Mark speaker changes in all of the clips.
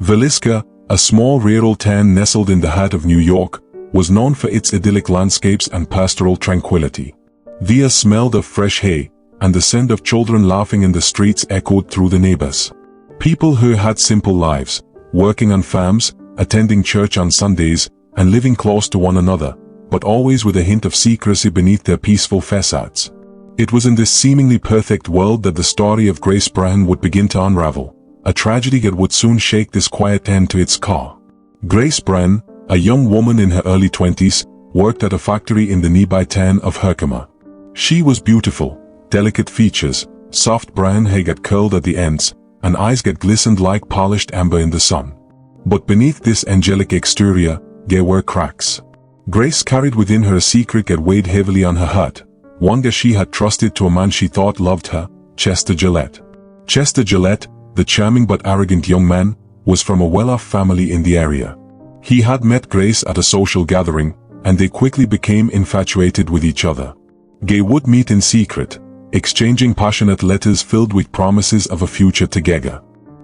Speaker 1: Villisca, a small rural town nestled in the heart of New York, was known for its idyllic landscapes and pastoral tranquility. The air smelled of fresh hay, and the sound of children laughing in the streets echoed through the neighbors. People who had simple lives, working on farms, attending church on Sundays, and living close to one another, but always with a hint of secrecy beneath their peaceful facades. It was in this seemingly perfect world that the story of Grace Brown would begin to unravel, a tragedy that would soon shake this quiet town to its core. Grace Brown, a young woman in her early 20s, worked at a factory in the nearby town of Herkimer. She was beautiful, delicate features, soft brown hair that curled at the ends, and eyes that glistened like polished amber in the sun. But beneath this angelic exterior, there were cracks. Grace carried within her a secret that weighed heavily on her heart, one that she had trusted to a man she thought loved her, Chester Gillette. Chester Gillette, the charming but arrogant young man, was from a well-off family in the area. He had met Grace at a social gathering, and they quickly became infatuated with each other. They would meet in secret, exchanging passionate letters filled with promises of a future together.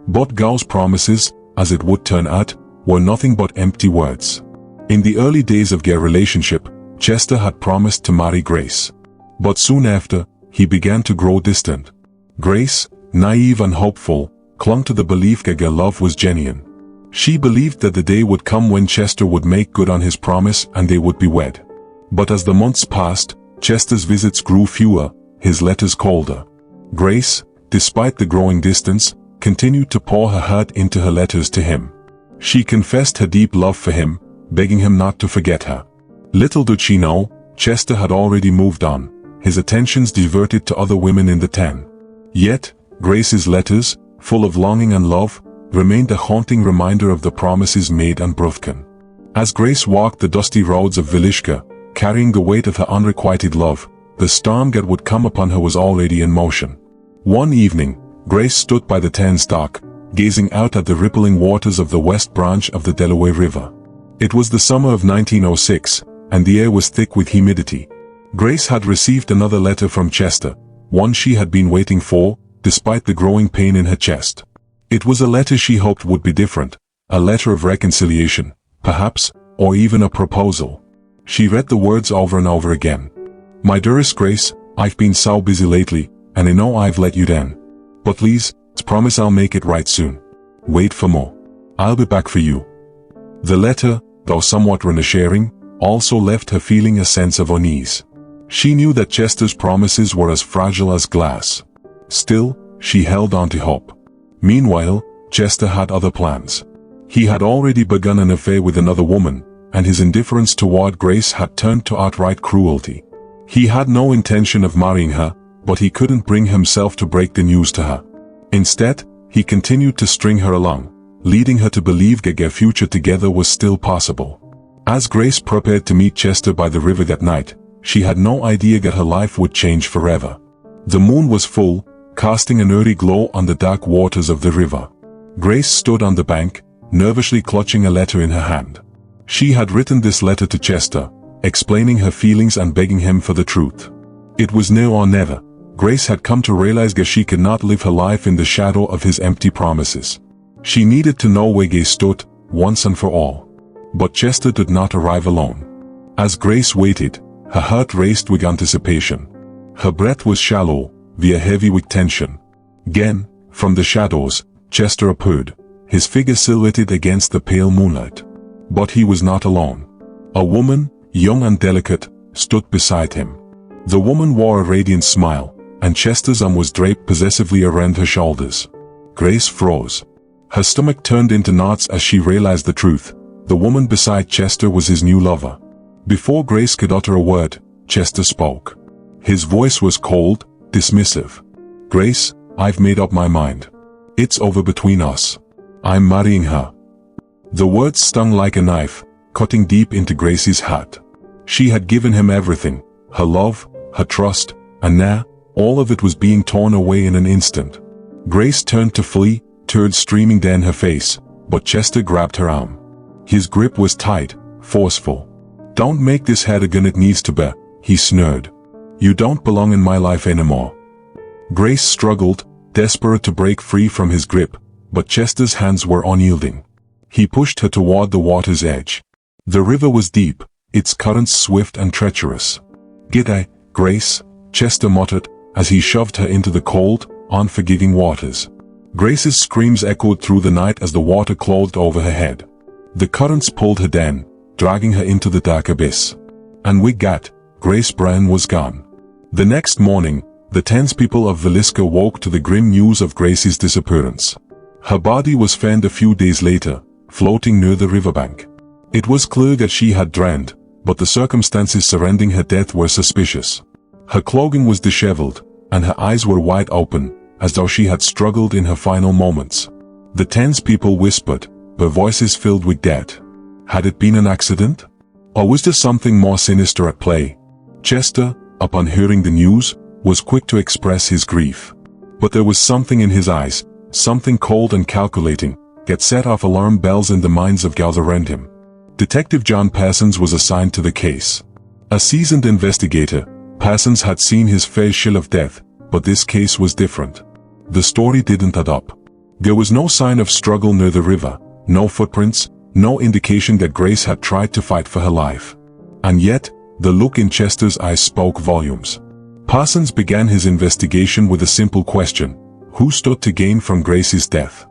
Speaker 1: But those promises, as it would turn out, were nothing but empty words. In the early days of their relationship, Chester had promised to marry Grace. But soon after, he began to grow distant. Grace, naive and hopeful, clung to the belief that their love was genuine. She believed that the day would come when Chester would make good on his promise and they would be wed. But as the months passed, Chester's visits grew fewer, his letters colder. Grace, despite the growing distance, continued to pour her heart into her letters to him. She confessed her deep love for him, begging him not to forget her. Little did she know, Chester had already moved on, his attentions diverted to other women in the town. Yet, Grace's letters, full of longing and love, remained a haunting reminder of the promises made and broken. As Grace walked the dusty roads of Villisca, carrying the weight of her unrequited love, the storm that would come upon her was already in motion. One evening, Grace stood by the town's dock, gazing out at the rippling waters of the west branch of the Delaware River. It was the summer of 1906, and the air was thick with humidity. Grace had received another letter from Chester, one she had been waiting for, despite the growing pain in her chest. It was a letter she hoped would be different, a letter of reconciliation, perhaps, or even a proposal. She read the words over and over again. "My dearest Grace, I've been so busy lately, and I know I've let you down. But please, promise I'll make it right soon. Wait for more. I'll be back for you." The letter, though somewhat reassuring, also left her feeling a sense of unease. She knew that Chester's promises were as fragile as glass. Still, she held on to hope. Meanwhile, Chester had other plans. He had already begun an affair with another woman, and his indifference toward Grace had turned to outright cruelty. He had no intention of marrying her, but he couldn't bring himself to break the news to her. Instead, he continued to string her along, leading her to believe that their future together was still possible. As Grace prepared to meet Chester by the river that night, she had no idea that her life would change forever. The moon was full, casting an eerie glow on the dark waters of the river. Grace stood on the bank, nervously clutching a letter in her hand. She had written this letter to Chester, explaining her feelings and begging him for the truth. It was now or never. Grace had come to realize that she could not live her life in the shadow of his empty promises. She needed to know where they stood, once and for all. But Chester did not arrive alone. As Grace waited, her heart raced with anticipation. Her breath was shallow, via heavy with tension. Again, from the shadows, Chester appeared, his figure silhouetted against the pale moonlight. But he was not alone. A woman, young and delicate, stood beside him. The woman wore a radiant smile, and Chester's arm was draped possessively around her shoulders. Grace froze. Her stomach turned into knots as she realized the truth. The woman beside Chester was his new lover. Before Grace could utter a word, Chester spoke. His voice was cold, dismissive. "Grace, I've made up my mind. It's over between us. I'm marrying her." The words stung like a knife, cutting deep into Grace's heart. She had given him everything, her love, her trust, and now, all of it was being torn away in an instant. Grace turned to flee, tears streaming down her face, but Chester grabbed her arm. His grip was tight, forceful. "Don't make this harder than it needs to be," he sneered. "You don't belong in my life anymore." Grace struggled, desperate to break free from his grip, but Chester's hands were unyielding. He pushed her toward the water's edge. The river was deep, its currents swift and treacherous. "G'day, Grace," Chester muttered, as he shoved her into the cold, unforgiving waters. Grace's screams echoed through the night as the water clothed over her head. The currents pulled her down, dragging her into the dark abyss. And with that, Grace Brown was gone. The next morning, the townspeople of Villisca woke to the grim news of Grace's disappearance. Her body was found a few days later, floating near the riverbank. It was clear that she had drowned, but the circumstances surrounding her death were suspicious. Her clothing was disheveled, and her eyes were wide open, as though she had struggled in her final moments. The townspeople whispered, their voices filled with doubt. Had it been an accident? Or was there something more sinister at play? Chester, upon hearing the news, was quick to express his grief. But there was something in his eyes, something cold and calculating, that set off alarm bells in the minds of gals around him. Detective John Parsons was assigned to the case. A seasoned investigator, Parsons had seen his fair share of death, but this case was different. The story didn't add up. There was no sign of struggle near the river, no footprints, no indication that Grace had tried to fight for her life. And yet, the look in Chester's eyes spoke volumes. Parsons began his investigation with a simple question: who stood to gain from Grace's death?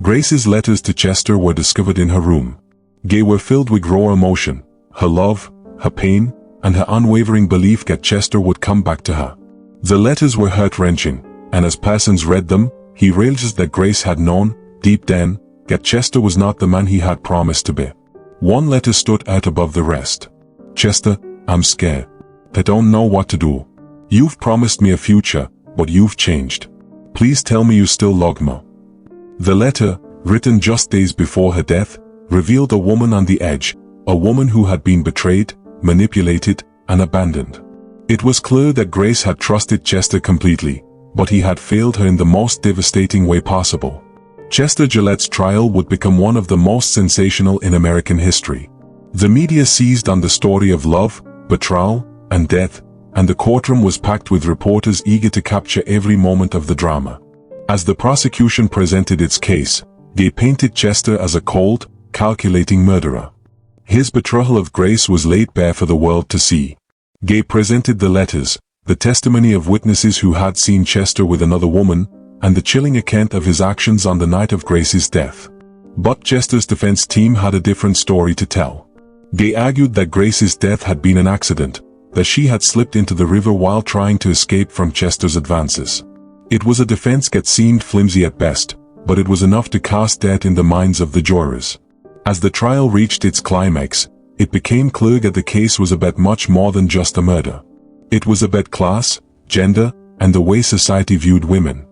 Speaker 1: Grace's letters to Chester were discovered in her room. They were filled with raw emotion, her love, her pain, and her unwavering belief that Chester would come back to her. The letters were heart-wrenching, and as Parsons read them, he realized that Grace had known, deep down, that Chester was not the man he had promised to be. One letter stood out above the rest. "Chester, I'm scared. I don't know what to do. You've promised me a future, but you've changed. Please tell me you still love me." The letter, written just days before her death, revealed a woman on the edge, a woman who had been betrayed, manipulated, and abandoned. It was clear that Grace had trusted Chester completely, but he had failed her in the most devastating way possible. Chester Gillette's trial would become one of the most sensational in American history. The media seized on the story of love, betrayal, and death, and the courtroom was packed with reporters eager to capture every moment of the drama. As the prosecution presented its case, they painted Chester as a cold, calculating murderer. His betrayal of Grace was laid bare for the world to see. They presented the letters, the testimony of witnesses who had seen Chester with another woman, and the chilling account of his actions on the night of Grace's death. But Chester's defense team had a different story to tell. They argued that Grace's death had been an accident, that she had slipped into the river while trying to escape from Chester's advances. It was a defense that seemed flimsy at best, but it was enough to cast doubt in the minds of the jurors. As the trial reached its climax, it became clear that the case was about much more than just a murder. It was about class, gender, and the way society viewed women.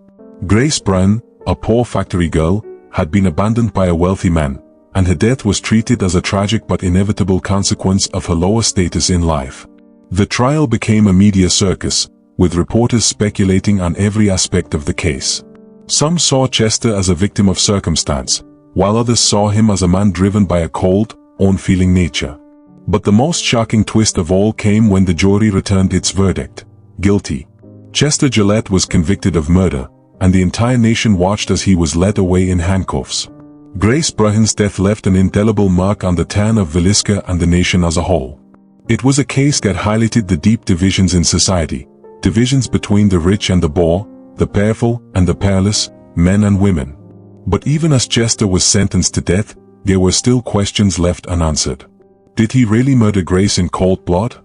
Speaker 1: Grace Brown, a poor factory girl, had been abandoned by a wealthy man, and her death was treated as a tragic but inevitable consequence of her lower status in life. The trial became a media circus, with reporters speculating on every aspect of the case. Some saw Chester as a victim of circumstance, while others saw him as a man driven by a cold, unfeeling nature. But the most shocking twist of all came when the jury returned its verdict: guilty. Chester Gillette was convicted of murder, and the entire nation watched as he was led away in handcuffs. Grace Brown's death left an indelible mark on the town of Villisca and the nation as a whole. It was a case that highlighted the deep divisions in society, divisions between the rich and the poor, the powerful and the powerless, men and women. But even as Chester was sentenced to death, there were still questions left unanswered. Did he really murder Grace in cold blood?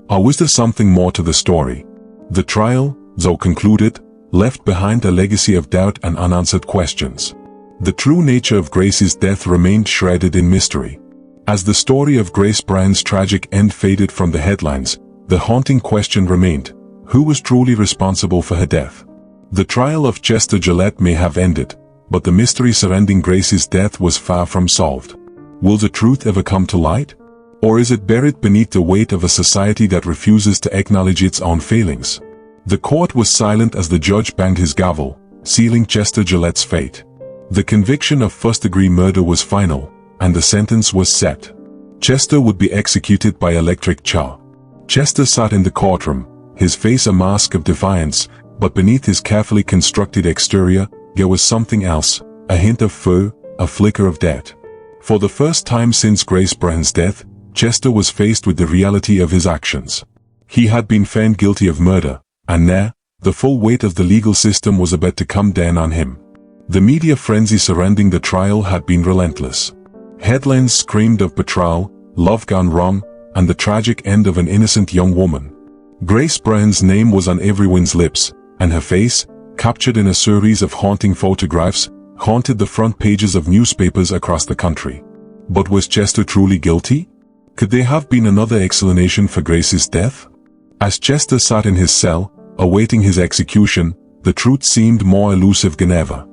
Speaker 1: Or was there something more to the story? The trial, though concluded, left behind a legacy of doubt and unanswered questions. The true nature of Grace's death remained shrouded in mystery. As the story of Grace Brown's tragic end faded from the headlines, the haunting question remained: who was truly responsible for her death? The trial of Chester Gillette may have ended, but the mystery surrounding Grace's death was far from solved. Will the truth ever come to light? Or is it buried beneath the weight of a society that refuses to acknowledge its own failings? The court was silent as the judge banged his gavel, sealing Chester Gillette's fate. The conviction of first-degree murder was final, and the sentence was set. Chester would be executed by electric chair. Chester sat in the courtroom, his face a mask of defiance, but beneath his carefully constructed exterior, there was something else, a hint of fur, a flicker of death. For the first time since Grace Brown's death, Chester was faced with the reality of his actions. He had been found guilty of murder, and now, the full weight of the legal system was about to come down on him. The media frenzy surrounding the trial had been relentless. Headlines screamed of betrayal, love gone wrong, and the tragic end of an innocent young woman. Grace Brown's name was on everyone's lips, and her face, captured in a series of haunting photographs, haunted the front pages of newspapers across the country. But was Chester truly guilty? Could there have been another explanation for Grace's death? As Chester sat in his cell, awaiting his execution, the truth seemed more elusive than ever.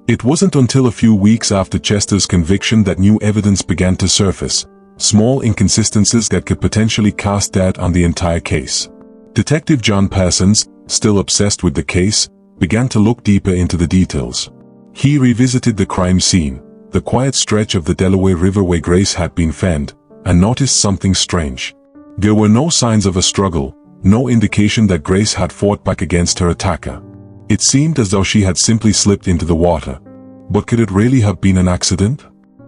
Speaker 1: It wasn't until a few weeks after Chester's conviction that new evidence began to surface, small inconsistencies that could potentially cast doubt on the entire case. Detective John Parsons, still obsessed with the case, began to look deeper into the details. He revisited the crime scene, the quiet stretch of the Delaware River where Grace had been found, and noticed something strange. There were no signs of a struggle, no indication that Grace had fought back against her attacker. It seemed as though she had simply slipped into the water. But could it really have been an accident?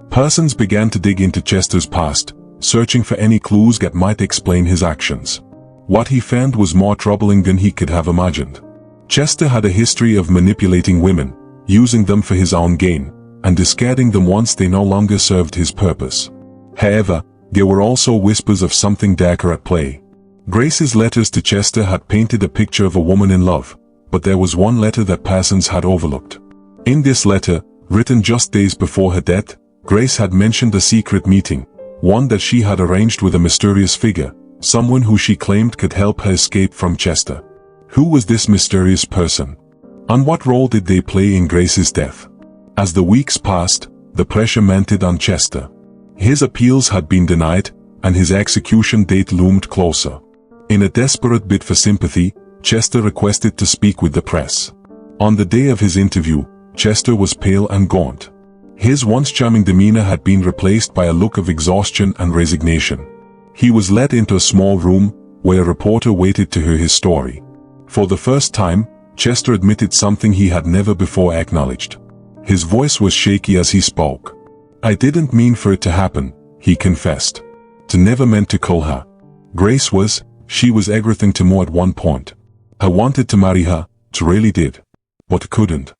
Speaker 1: Parsons began to dig into Chester's past, searching for any clues that might explain his actions. What he found was more troubling than he could have imagined. Chester had a history of manipulating women, using them for his own gain, and discarding them once they no longer served his purpose. However, there were also whispers of something darker at play. Grace's letters to Chester had painted a picture of a woman in love, but there was one letter that Parsons had overlooked. In this letter, written just days before her death, Grace had mentioned a secret meeting, one that she had arranged with a mysterious figure, someone who she claimed could help her escape from Chester. Who was this mysterious person? And what role did they play in Grace's death? As the weeks passed, the pressure mounted on Chester. His appeals had been denied, and his execution date loomed closer. In a desperate bid for sympathy, Chester requested to speak with the press. On the day of his interview, Chester was pale and gaunt. His once charming demeanor had been replaced by a look of exhaustion and resignation. He was led into a small room, where a reporter waited to hear his story. For the first time, Chester admitted something he had never before acknowledged. His voice was shaky as he spoke. "I didn't mean for it to happen," he confessed. "To never meant to kill her. Grace she was everything to me at one point. I wanted to marry her, really did. But couldn't.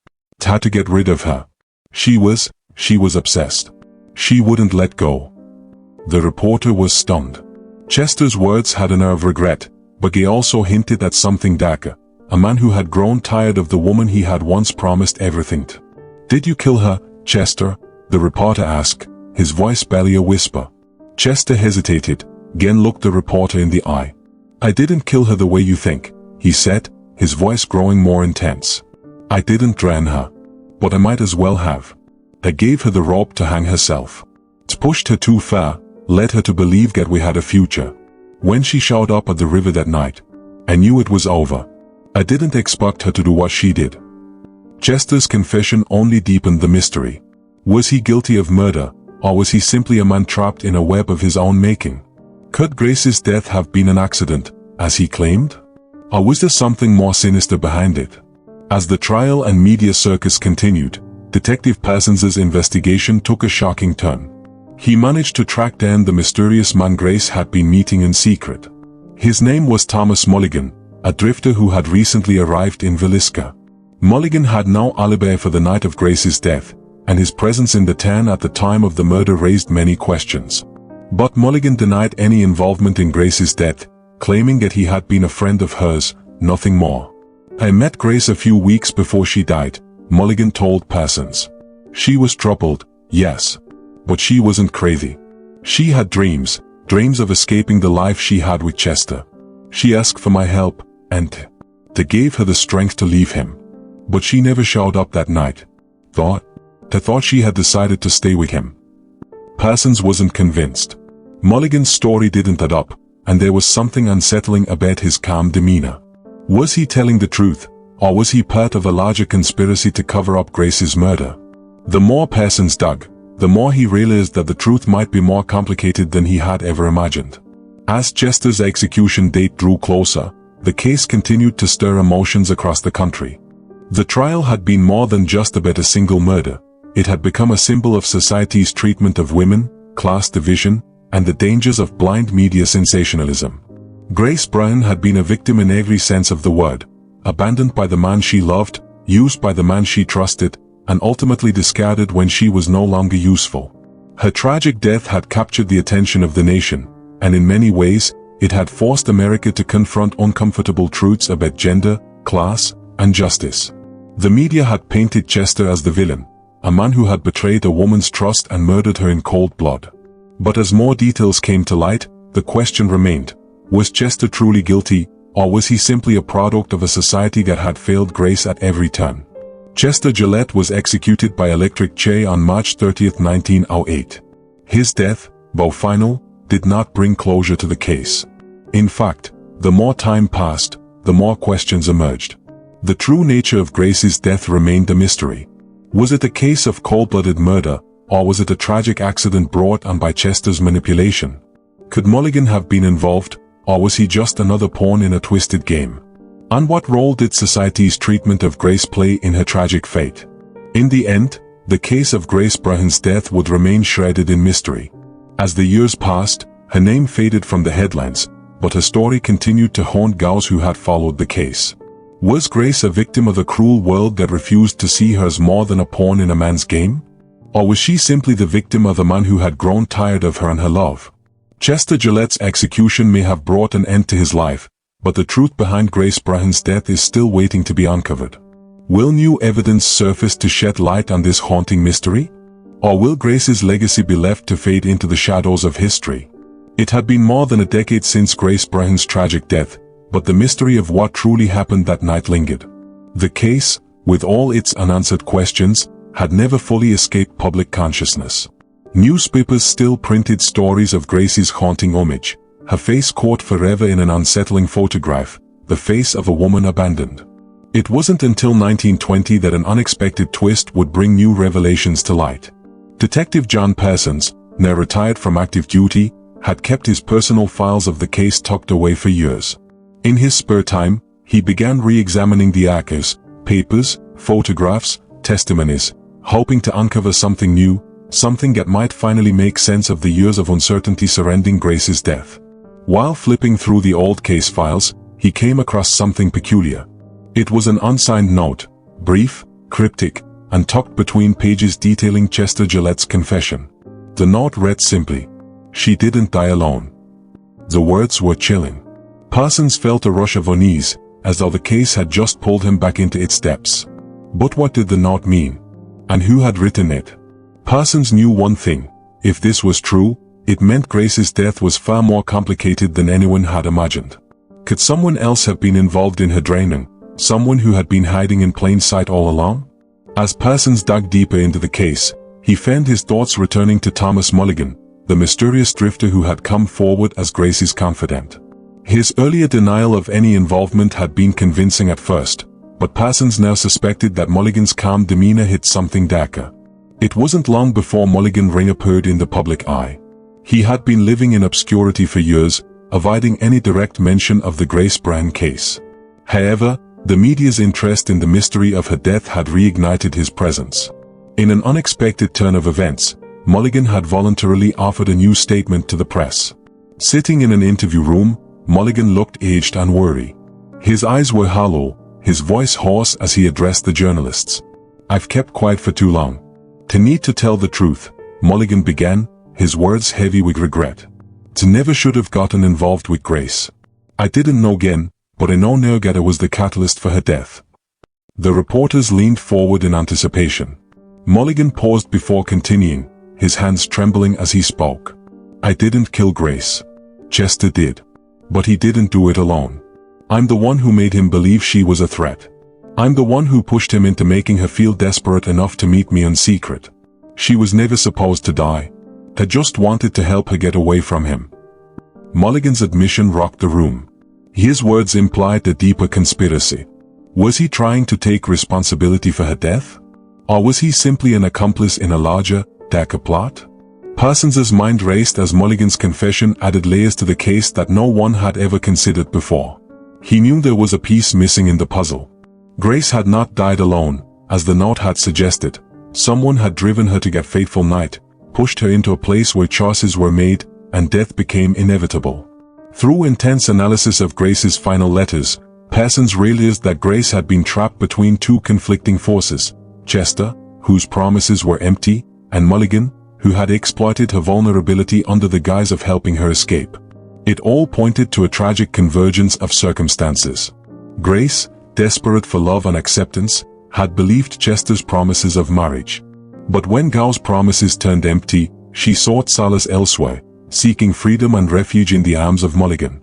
Speaker 1: Had to get rid of her. She was obsessed. She wouldn't let go." The reporter was stunned. Chester's words had an air of regret, but they also hinted at something darker, a man who had grown tired of the woman he had once promised everything to. "Did you kill her, Chester?" the reporter asked, his voice barely a whisper. Chester hesitated, then looked the reporter in the eye. "I didn't kill her the way you think," he said, his voice growing more intense. "I didn't drown her. But I might as well have. I gave her the rope to hang herself. It pushed her too far, led her to believe that we had a future. When she showed up at the river that night, I knew it was over. I didn't expect her to do what she did." Chester's confession only deepened the mystery. Was he guilty of murder, or was he simply a man trapped in a web of his own making? Could Grace's death have been an accident, as he claimed? Or was there something more sinister behind it? As the trial and media circus continued, Detective Parsons's investigation took a shocking turn. He managed to track down the mysterious man Grace had been meeting in secret. His name was Thomas Mulligan, a drifter who had recently arrived in Villisca. Mulligan had no alibi for the night of Grace's death, and his presence in the town at the time of the murder raised many questions. But Mulligan denied any involvement in Grace's death, claiming that he had been a friend of hers, nothing more. "I met Grace a few weeks before she died," Mulligan told Parsons. "She was troubled, yes. But she wasn't crazy. She had dreams of escaping the life she had with Chester. She asked for my help, and they gave her the strength to leave him. But she never showed up that night. I thought she had decided to stay with him." Parsons wasn't convinced. Mulligan's story didn't add up, and there was something unsettling about his calm demeanor. Was he telling the truth, or was he part of a larger conspiracy to cover up Grace's murder? The more Parsons dug, the more he realized that the truth might be more complicated than he had ever imagined. As Chester's execution date drew closer, the case continued to stir emotions across the country. The trial had been more than just about a single murder. it had become a symbol of society's treatment of women, class division, and the dangers of blind media sensationalism. Grace Bryan had been a victim in every sense of the word, abandoned by the man she loved, used by the man she trusted, and ultimately discarded when she was no longer useful. Her tragic death had captured the attention of the nation, and in many ways, it had forced America to confront uncomfortable truths about gender, class, and justice. The media had painted Chester as the villain, a man who had betrayed a woman's trust and murdered her in cold blood. But as more details came to light, the question remained, was Chester truly guilty, or was he simply a product of a society that had failed Grace at every turn? Chester Gillette was executed by electric chair on March 30, 1908. His death, though final, did not bring closure to the case. In fact, the more time passed, the more questions emerged. The true nature of Grace's death remained a mystery. Was it a case of cold-blooded murder, or was it a tragic accident brought on by Chester's manipulation? Could Mulligan have been involved, or was he just another pawn in a twisted game? And what role did society's treatment of Grace play in her tragic fate? In the end, the case of Grace Bryan's death would remain shrouded in mystery. As the years passed, her name faded from the headlines, but her story continued to haunt those who had followed the case. Was Grace a victim of the cruel world that refused to see her as more than a pawn in a man's game? Or was she simply the victim of a man who had grown tired of her and her love? Chester Gillette's execution may have brought an end to his life, but the truth behind Grace Bryan's death is still waiting to be uncovered. Will new evidence surface to shed light on this haunting mystery? Or will Grace's legacy be left to fade into the shadows of history? It had been more than a decade since Grace Bryan's tragic death, but the mystery of what truly happened that night lingered. The case, with all its unanswered questions, had never fully escaped public consciousness. Newspapers still printed stories of Grace's haunting image, her face caught forever in an unsettling photograph, the face of a woman abandoned. It wasn't until 1920 that an unexpected twist would bring new revelations to light. Detective John Parsons, now retired from active duty, had kept his personal files of the case tucked away for years. In his spare time, he began re-examining the archives, papers, photographs, testimonies, hoping to uncover something new, something that might finally make sense of the years of uncertainty surrounding Grace's death. While flipping through the old case files, he came across something peculiar. It was an unsigned note, brief, cryptic, and tucked between pages detailing Chester Gillette's confession. The note read simply, "She didn't die alone." The words were chilling. Parsons felt a rush of unease, as though the case had just pulled him back into its depths. But what did the note mean? And who had written it? Parsons knew one thing: if this was true, it meant Grace's death was far more complicated than anyone had imagined. Could someone else have been involved in her drowning, someone who had been hiding in plain sight all along? As Parsons dug deeper into the case, he found his thoughts returning to Thomas Mulligan, the mysterious drifter who had come forward as Grace's confidant. His earlier denial of any involvement had been convincing at first, but Parsons now suspected that Mulligan's calm demeanor hid something darker. It wasn't long before Mulligan reappeared in the public eye. He had been living in obscurity for years, avoiding any direct mention of the Grace Bryan case. However, the media's interest in the mystery of her death had reignited his presence. In an unexpected turn of events, Mulligan had voluntarily offered a new statement to the press. Sitting in an interview room, Mulligan looked aged and weary. His eyes were hollow, his voice hoarse as he addressed the journalists. "I've kept quiet for too long. To need to tell the truth," Mulligan began, his words heavy with regret. "I never should have gotten involved with Grace. I didn't know again, but I know now that I was the catalyst for her death." The reporters leaned forward in anticipation. Mulligan paused before continuing, his hands trembling as he spoke. "I didn't kill Grace. Chester did. But he didn't do it alone. I'm the one who made him believe she was a threat. I'm the one who pushed him into making her feel desperate enough to meet me in secret. She was never supposed to die. I just wanted to help her get away from him." Mulligan's admission rocked the room. His words implied a deeper conspiracy. Was he trying to take responsibility for her death? Or was he simply an accomplice in a larger, darker plot? Parsons's mind raced as Mulligan's confession added layers to the case that no one had ever considered before. He knew there was a piece missing in the puzzle. Grace had not died alone, as the note had suggested, Someone had driven her to that fateful night, pushed her into a place where choices were made, and death became inevitable. Through intense analysis of Grace's final letters, Parsons realized that Grace had been trapped between two conflicting forces: Chester, whose promises were empty, and Mulligan, who had exploited her vulnerability under the guise of helping her escape. It all pointed to a tragic convergence of circumstances. Grace, desperate for love and acceptance, had believed Chester's promises of marriage. But when Gau's promises turned empty, she sought solace elsewhere, seeking freedom and refuge in the arms of Mulligan.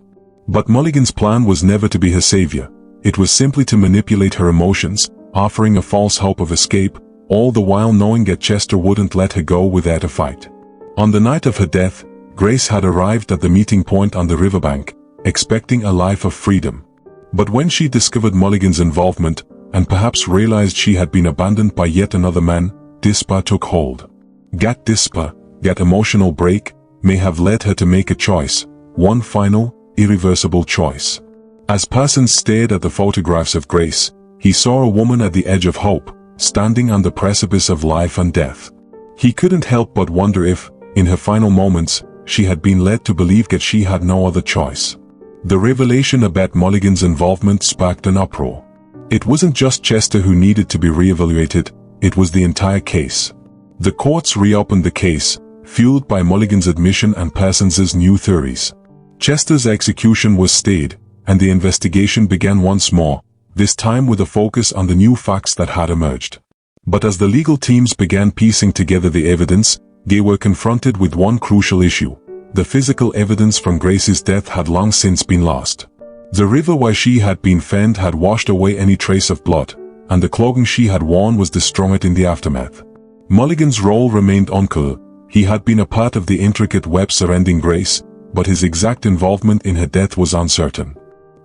Speaker 1: But Mulligan's plan was never to be her savior. It was simply to manipulate her emotions, offering a false hope of escape, all the while knowing that Chester wouldn't let her go without a fight. On the night of her death, Grace had arrived at the meeting point on the riverbank, expecting a life of freedom. But when she discovered Mulligan's involvement, and perhaps realized she had been abandoned by yet another man, despair took hold. That despair, that emotional break, may have led her to make a choice, one final, irreversible choice. As Parsons stared at the photographs of Grace, he saw a woman at the edge of hope, standing on the precipice of life and death. He couldn't help but wonder if, in her final moments, she had been led to believe that she had no other choice. The revelation about Mulligan's involvement sparked an uproar. It wasn't just Chester who needed to be reevaluated, it was the entire case. The courts reopened the case, fueled by Mulligan's admission and Parsons's new theories. Chester's execution was stayed, and the investigation began once more, this time with a focus on the new facts that had emerged. But as the legal teams began piecing together the evidence, they were confronted with one crucial issue. The physical evidence from Grace's death had long since been lost. The river where she had been found had washed away any trace of blood, and the clothing she had worn was destroyed in the aftermath. Mulligan's role remained unclear. He had been a part of the intricate web surrounding Grace, but his exact involvement in her death was uncertain.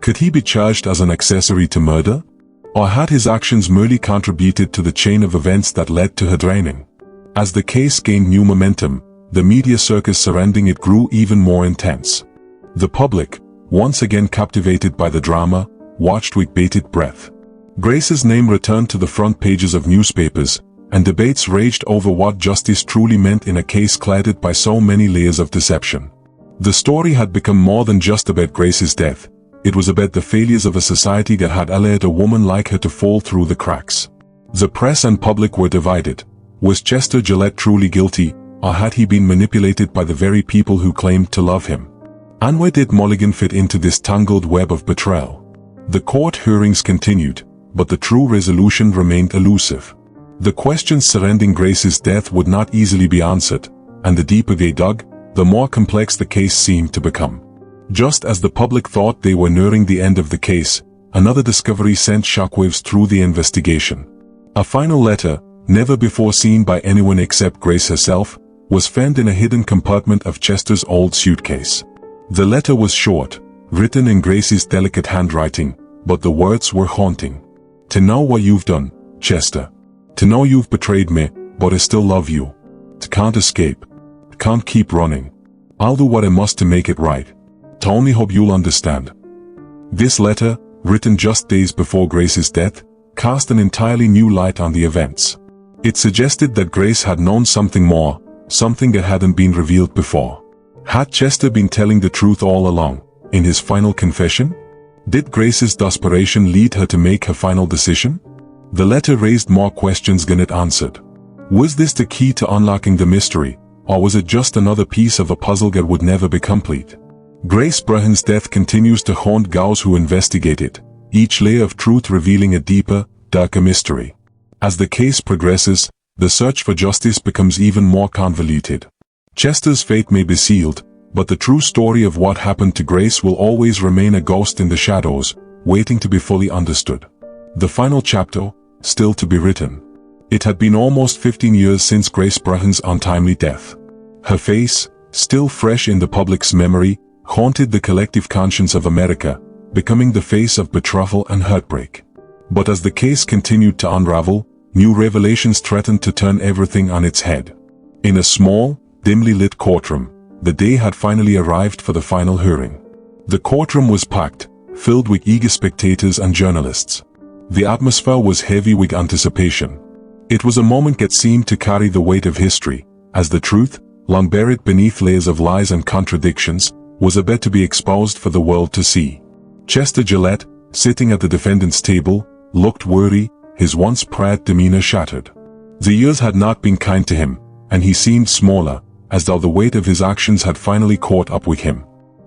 Speaker 1: Could he be charged as an accessory to murder? Or had his actions merely contributed to the chain of events that led to her drowning? As the case gained new momentum, the media circus surrounding it grew even more intense. The public, once again captivated by the drama, watched with bated breath. Grace's name returned to the front pages of newspapers, and debates raged over what justice truly meant in a case clouded by so many layers of deception. The story had become more than just about Grace's death. It was about the failures of a society that had allowed a woman like her to fall through the cracks. The press and public were divided. Was Chester Gillette truly guilty, or had he been manipulated by the very people who claimed to love him? And where did Mulligan fit into this tangled web of betrayal? The court hearings continued, but the true resolution remained elusive. The questions surrounding Grace's death would not easily be answered, and the deeper they dug, the more complex the case seemed to become. Just as the public thought they were nearing the end of the case, another discovery sent shockwaves through the investigation. A final letter, never before seen by anyone except Grace herself, was found in a hidden compartment of Chester's old suitcase. The letter was short, written in Grace's delicate handwriting, but the words were haunting. To know what you've done, Chester. To know you've betrayed me, but I still love you. To can't escape. Can't keep running. I'll do what I must to make it right. To only hope you'll understand. This letter, written just days before Grace's death, cast an entirely new light on the events. It suggested that Grace had known something more, something that hadn't been revealed before. Had Chester been telling the truth all along, in his final confession? Did Grace's desperation lead her to make her final decision? The letter raised more questions than it answered. Was this the key to unlocking the mystery, or was it just another piece of a puzzle that would never be complete? Grace Brahan's death continues to haunt those who investigate it, each layer of truth revealing a deeper, darker mystery. As the case progresses, the search for justice becomes even more convoluted. Chester's fate may be sealed, but the true story of what happened to Grace will always remain a ghost in the shadows, waiting to be fully understood. The final chapter, still to be written. It had been almost 15 years since Grace Brahan's untimely death. Her face, still fresh in the public's memory, haunted the collective conscience of America, becoming the face of betrayal and heartbreak. But as the case continued to unravel, new revelations threatened to turn everything on its head. In a small, dimly lit courtroom, the day had finally arrived for the final hearing. The courtroom was packed, filled with eager spectators and journalists. The atmosphere was heavy with anticipation. It was a moment that seemed to carry the weight of history, as the truth, long buried beneath layers of lies and contradictions, was about to be exposed for the world to see. Chester Gillette, sitting at the defendant's table, looked weary, his once proud demeanor shattered. The years had not been kind to him, and he seemed smaller, as though the weight of his actions had finally caught up with him.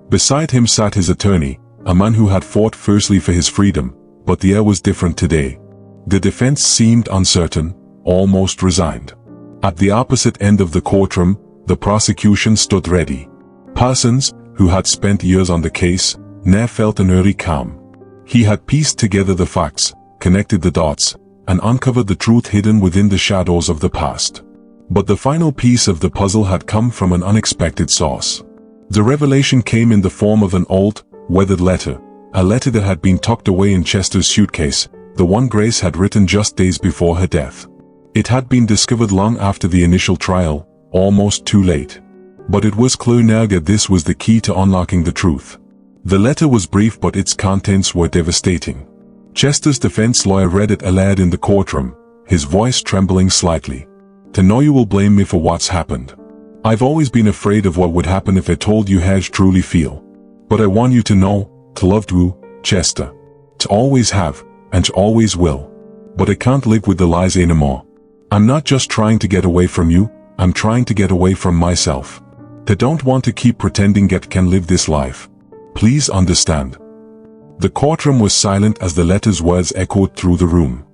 Speaker 1: Beside him sat his attorney, a man who had fought fiercely for his freedom, but the air was different today. The defense seemed uncertain, almost resigned. At the opposite end of the courtroom, the prosecution stood ready. Parsons, who had spent years on the case, now felt an eerie calm. He had pieced together the facts, connected the dots, and uncovered the truth hidden within the shadows of the past. But the final piece of the puzzle had come from an unexpected source. The revelation came in the form of an old, weathered letter, a letter that had been tucked away in Chester's suitcase, the one Grace had written just days before her death. It had been discovered long after the initial trial, almost too late. But it was clear now that this was the key to unlocking the truth. The letter was brief, but its contents were devastating. Chester's defense lawyer read it aloud in the courtroom, his voice trembling slightly. "To know you will blame me for what's happened. I've always been afraid of what would happen if I told you how I truly feel. But I want you to know, to love you, Chester. To always have, and to always will. But I can't live with the lies anymore. I'm not just trying to get away from you, I'm trying to get away from myself. I don't want to keep pretending that I can live this life. Please understand." The courtroom was silent as the letter's words echoed through the room.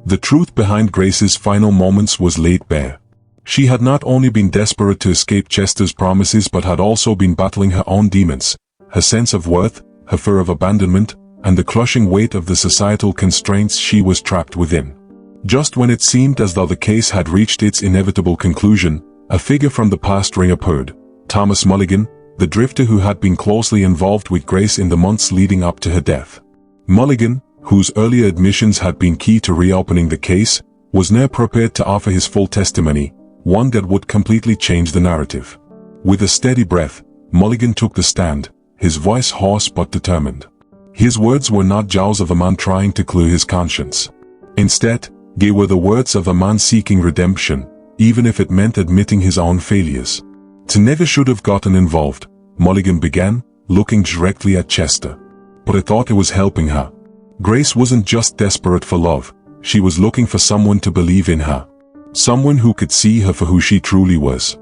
Speaker 1: The truth behind Grace's final moments was laid bare. She had not only been desperate to escape Chester's promises but had also been battling her own demons, her sense of worth, her fear of abandonment, and the crushing weight of the societal constraints she was trapped within. Just when it seemed as though the case had reached its inevitable conclusion, a figure from the past reappeared. Thomas Mulligan, the drifter who had been closely involved with Grace in the months leading up to her death. Mulligan, whose earlier admissions had been key to reopening the case, was now prepared to offer his full testimony, one that would completely change the narrative. With a steady breath, Mulligan took the stand, his voice hoarse but determined. His words were not jaws of a man trying to clear his conscience. Instead, they were the words of a man seeking redemption, even if it meant admitting his own failures. "I never should have gotten involved," Mulligan began, looking directly at Chester. "But I thought I was helping her. Grace wasn't just desperate for love, she was looking for someone to believe in her. Someone who could see her for who she truly was.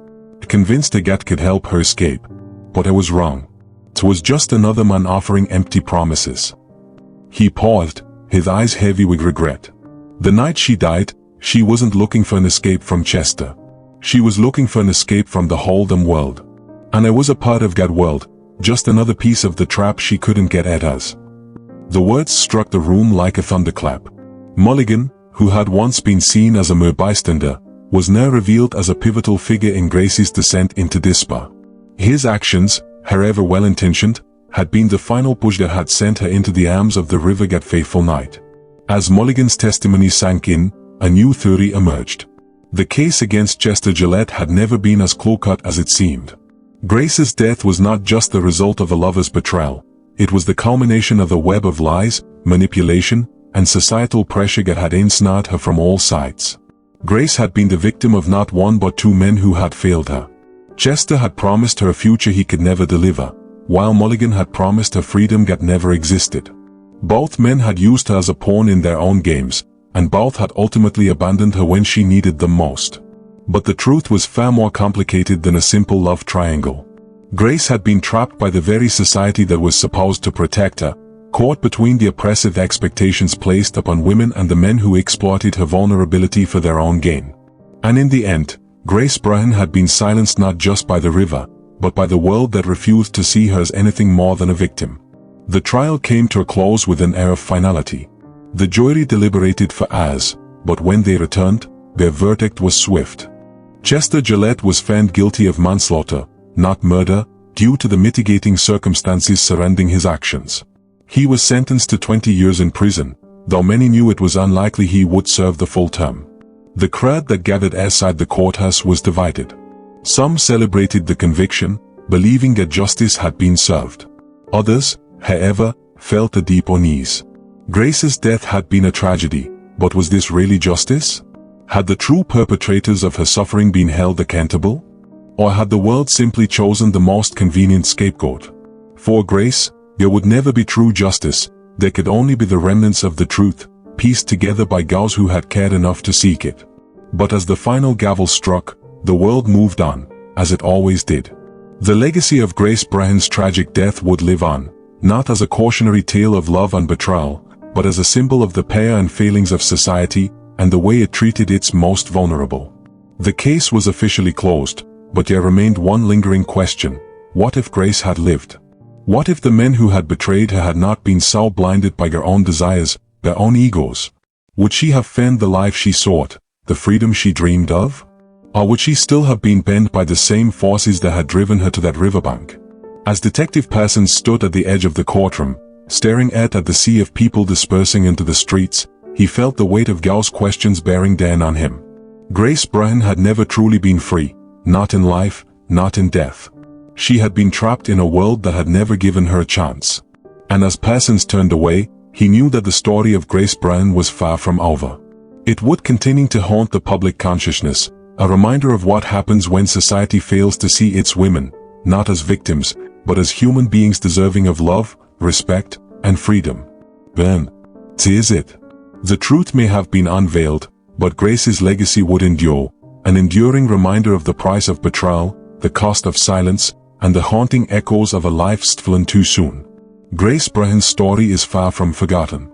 Speaker 1: Convinced that could help her escape. But I was wrong. It was just another man offering empty promises." He paused, his eyes heavy with regret. The night she died, she wasn't looking for an escape from Chester. She was looking for an escape from the Hold'em world. And I was a part of that world, just another piece of the trap she couldn't get at us. The words struck the room like a thunderclap. Mulligan, who had once been seen as a mere bystander, was now revealed as a pivotal figure in Grace's descent into despair. His actions, however well-intentioned, had been the final push that had sent her into the arms of the river that fateful night. As Mulligan's testimony sank in, a new theory emerged. The case against Chester Gillette had never been as clear-cut as it seemed. Grace's death was not just the result of a lover's betrayal, it was the culmination of a web of lies, manipulation, and societal pressure that had ensnared her from all sides. Grace had been the victim of not one but two men who had failed her. Chester had promised her a future he could never deliver, while Mulligan had promised her freedom that never existed. Both men had used her as a pawn in their own games, and both had ultimately abandoned her when she needed them most. But the truth was far more complicated than a simple love triangle. Grace had been trapped by the very society that was supposed to protect her, caught between the oppressive expectations placed upon women and the men who exploited her vulnerability for their own gain. And in the end, Grace Bryan had been silenced not just by the river, but by the world that refused to see her as anything more than a victim. The trial came to a close with an air of finality. The jury deliberated for hours, but when they returned, their verdict was swift. Chester Gillette was found guilty of manslaughter, not murder, due to the mitigating circumstances surrounding his actions. He was sentenced to 20 years in prison, though many knew it was unlikely he would serve the full term. The crowd that gathered outside the courthouse was divided. Some celebrated the conviction, believing that justice had been served. Others, however, felt a deep unease. Grace's death had been a tragedy, but was this really justice? Had the true perpetrators of her suffering been held accountable? Or had the world simply chosen the most convenient scapegoat? For Grace, there would never be true justice. There could only be the remnants of the truth, pieced together by those who had cared enough to seek it. But as the final gavel struck, the world moved on, as it always did. The legacy of Grace Brown's tragic death would live on, not as a cautionary tale of love and betrayal, but as a symbol of the power and failings of society, and the way it treated its most vulnerable. The case was officially closed, but there remained one lingering question: what if Grace had lived? What if the men who had betrayed her had not been so blinded by their own desires, their own egos? Would she have found the life she sought, the freedom she dreamed of? Or would she still have been bent by the same forces that had driven her to that riverbank? As Detective Parsons stood at the edge of the courtroom, staring out at the sea of people dispersing into the streets, he felt the weight of those questions bearing down on him. Grace Brown had never truly been free, not in life, not in death. She had been trapped in a world that had never given her a chance. And as Parsons turned away, he knew that the story of Grace Brown was far from over. It would continue to haunt the public consciousness, a reminder of what happens when society fails to see its women, not as victims, but as human beings deserving of love, respect, and freedom. Then, is it. The truth may have been unveiled, but Grace's legacy would endure, an enduring reminder of the price of betrayal, the cost of silence, and the haunting echoes of a life stolen too soon. Grace Brown's story is far from forgotten.